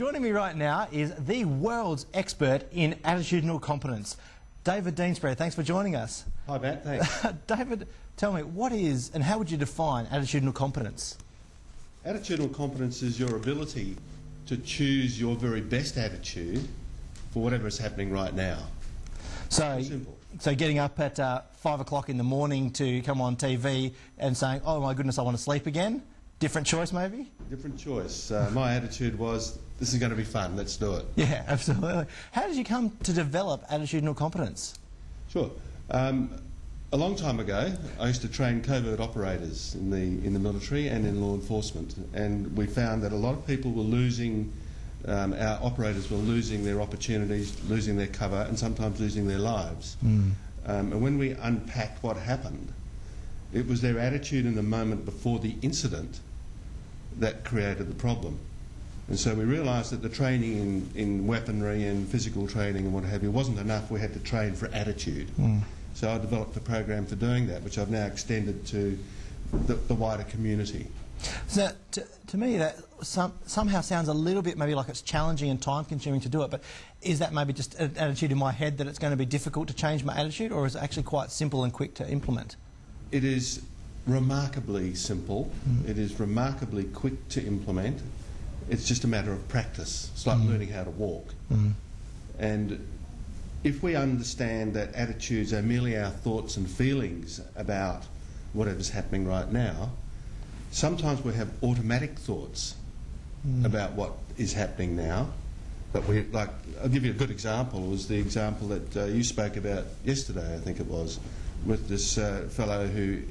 Joining me right now is the world's expert in attitudinal competence, David Deane-Spread. Thanks for joining us. Hi, Matt. Thanks. David, tell me, what is and how would you define attitudinal competence? Attitudinal competence is your ability to choose your very best attitude for whatever is happening right now. So, simple. So getting up at 5 o'clock in the morning to come on TV and saying, oh my goodness, I want to sleep again? Different choice maybe? Different choice. My attitude was, this is going to be fun, let's do it. Yeah, absolutely. How did you come to develop attitudinal competence? Sure. A long time ago, I used to train covert operators in the military and in law enforcement, and we found that a lot of people were losing, our operators were losing their opportunities, losing their cover, and sometimes losing their lives. And when we unpacked what happened, it was their attitude in the moment before the incident that created the problem. And so we realised that the training in weaponry and physical training and what have you wasn't enough. We had to train for attitude. So I developed a program for doing that, which I've now extended to the wider community. So to me that somehow sounds a little bit maybe like it's challenging and time consuming to do it, but is that maybe just an attitude in my head that it's going to be difficult to change my attitude, or is it actually quite simple and quick to implement? It is remarkably simple. It is remarkably quick to implement. It's just a matter of practice. It's like learning how to walk. And if we understand that attitudes are merely our thoughts and feelings about whatever's happening right now, sometimes we have automatic thoughts about what is happening now. But I'll give you a good example. It was the example that you spoke about yesterday, I think it was, with this fellow who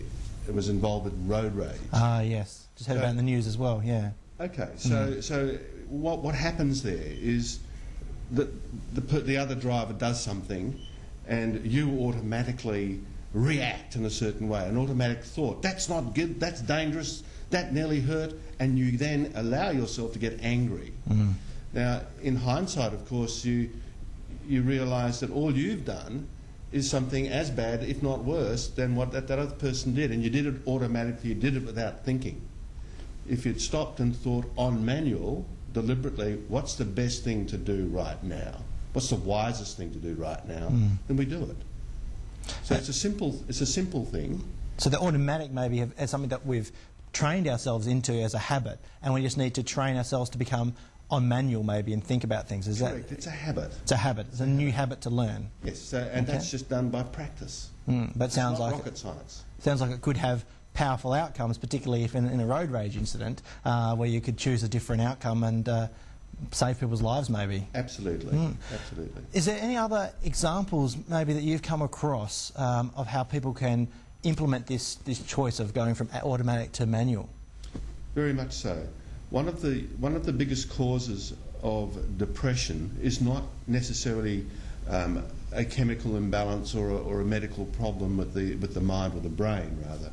was involved with road rage. Ah, yes. Just heard about in the news as well, yeah. Okay, so what happens there is that the other driver does something and you automatically react in a certain way, an automatic thought. That's not good, that's dangerous, that nearly hurt, and you then allow yourself to get angry. Now, in hindsight, of course, you realise that all you've done is something as bad, if not worse, than what that other person did, and you did it automatically, you did it without thinking. If you'd stopped and thought on manual, deliberately, what's the best thing to do right now? What's the wisest thing to do right now? Then we do it. So it's a simple thing. So the automatic maybe is something that we've trained ourselves into as a habit, and we just need to train ourselves to become on manual maybe and think about things. Is Correct. that? It's a habit. It's a habit. It's a new habit to learn. Yes, and that's just done by practice. That sounds it's not like rocket science. Sounds like it could have powerful outcomes, particularly if in a road rage incident where you could choose a different outcome and save people's lives maybe. Absolutely, absolutely. Is there any other examples maybe that you've come across of how people can implement this choice of going from automatic to manual? Very much so. One of the biggest causes of depression is not necessarily a chemical imbalance or a medical problem with the mind or the brain, rather.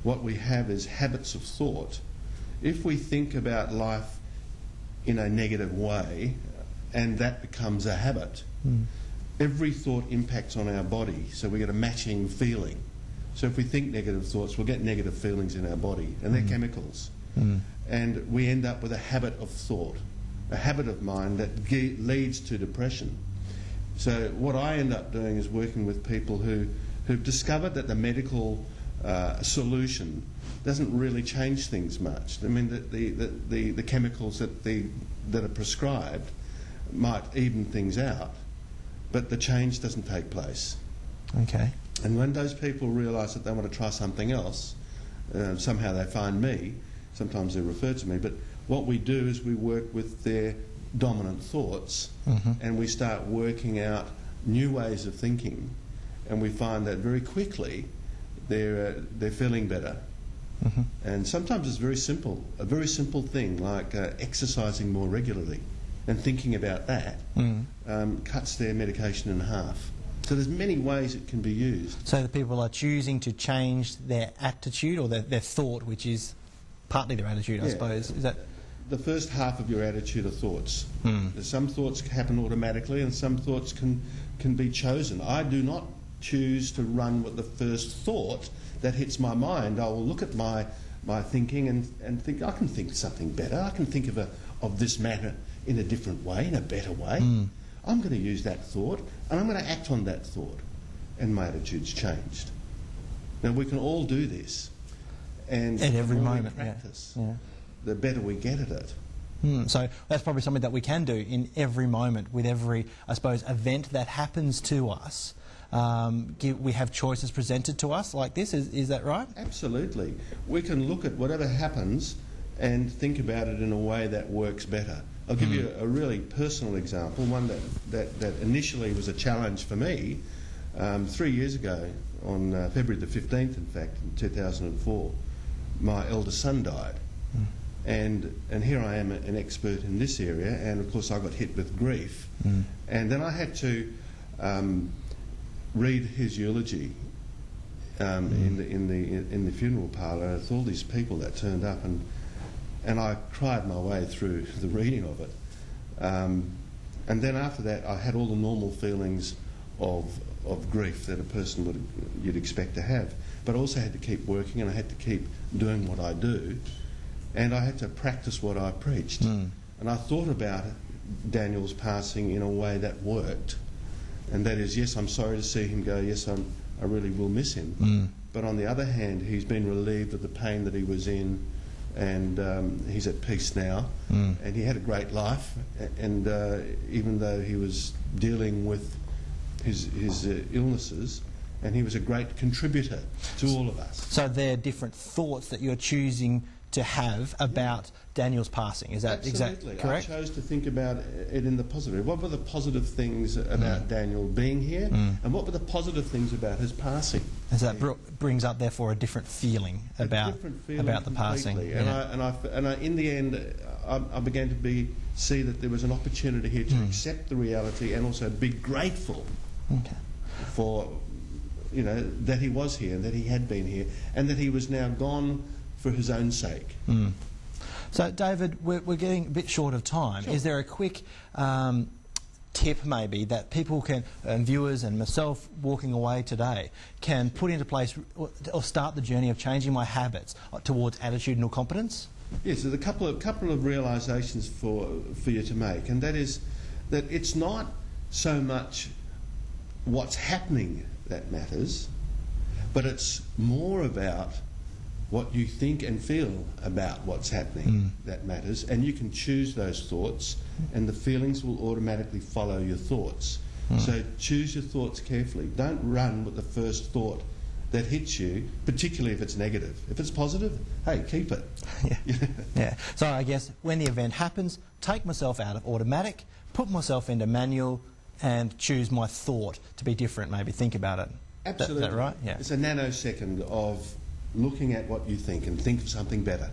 What we have is habits of thought. If we think about life in a negative way and that becomes a habit, every thought impacts on our body, so we get a matching feeling. So if we think negative thoughts, we'll get negative feelings in our body, and they're chemicals. And we end up with a habit of thought, a habit of mind that leads to depression. So what I end up doing is working with people who've discovered that the medical solution doesn't really change things much. I mean, the chemicals that are prescribed might even things out, but the change doesn't take place. Okay. And when those people realise that they want to try something else, somehow they find me. Sometimes they refer to me, but what we do is we work with their dominant thoughts and we start working out new ways of thinking, and we find that very quickly they're feeling better. And sometimes it's very simple, a very simple thing like exercising more regularly, and thinking about that cuts their medication in half. So there's many ways it can be used. So the people are choosing to change their attitude or their thought, which is partly their attitude, I suppose. Is that the first half of your attitude are thoughts? Some thoughts happen automatically, and some thoughts can be chosen. I do not choose to run with the first thought that hits my mind. I will look at my thinking and think I can think something better. I can think of this matter in a different way, in a better way. I'm going to use that thought and I'm going to act on that thought. And my attitude's changed. Now, we can all do this. And at every the more moment, we practice, yeah. the better we get at it. So that's probably something that we can do in every moment, with every, I suppose, event that happens to us. We have choices presented to us like this, is that right? Absolutely. We can look at whatever happens and think about it in a way that works better. I'll give you a really personal example, one that initially was a challenge for me. 3 years ago, on February the 15th, in fact, in 2004, my eldest son died. And here I am, an expert in this area, and of course I got hit with grief. And then I had to read his eulogy in the funeral parlour with all these people that turned up, and I cried my way through the reading of it. And then after that, I had all the normal feelings of grief that a person you'd expect to have, but I also had to keep working, and I had to keep doing what I do. And I had to practice what I preached. And I thought about Daniel's passing in a way that worked. And that is, yes, I'm sorry to see him go. Yes, I really will miss him. But on the other hand, he's been relieved of the pain that he was in, and he's at peace now. And he had a great life. And even though he was dealing with his illnesses, and he was a great contributor to all of us. So they're different thoughts that you're choosing to have about Daniel's passing. Is that exactly correct? I chose to think about it in the positive. What were the positive things about Daniel being here, and what were the positive things about his passing? As that brings up, therefore, a different feeling about the passing. Yeah. And I, in the end, I began to see that there was an opportunity here to accept the reality and also be grateful for, that he was here, and that he had been here, and that he was now gone for his own sake. So, David, we're getting a bit short of time. Sure. Is there a quick tip, maybe, that people can, and viewers and myself walking away today, can put into place or start the journey of changing my habits towards attitudinal competence? Yes, there's a couple of realisations for you to make, and that is that it's not so much what's happening that matters, but it's more about what you think and feel about what's happening that matters, and you can choose those thoughts, and the feelings will automatically follow your thoughts. So choose your thoughts carefully. Don't run with the first thought that hits you, particularly if it's negative. If it's positive, hey, keep it. Yeah. So I guess when the event happens, take myself out of automatic, put myself into manual, and choose my thought to be different, maybe think about it. Absolutely. Is that right? Yeah. It's a nanosecond of looking at what you think and think of something better.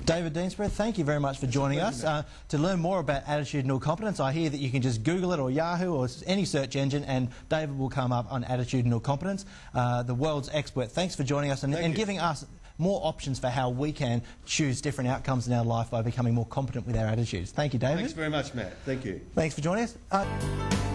David Deane-Spread, thank you very much for joining us. To learn more about attitudinal competence, I hear that you can just Google it, or Yahoo, or any search engine, and David will come up on attitudinal competence. The world's expert. Thanks for joining us and giving us more options for how we can choose different outcomes in our life by becoming more competent with our attitudes. Thank you, David. Thanks very much, Matt. Thank you. Thanks for joining us.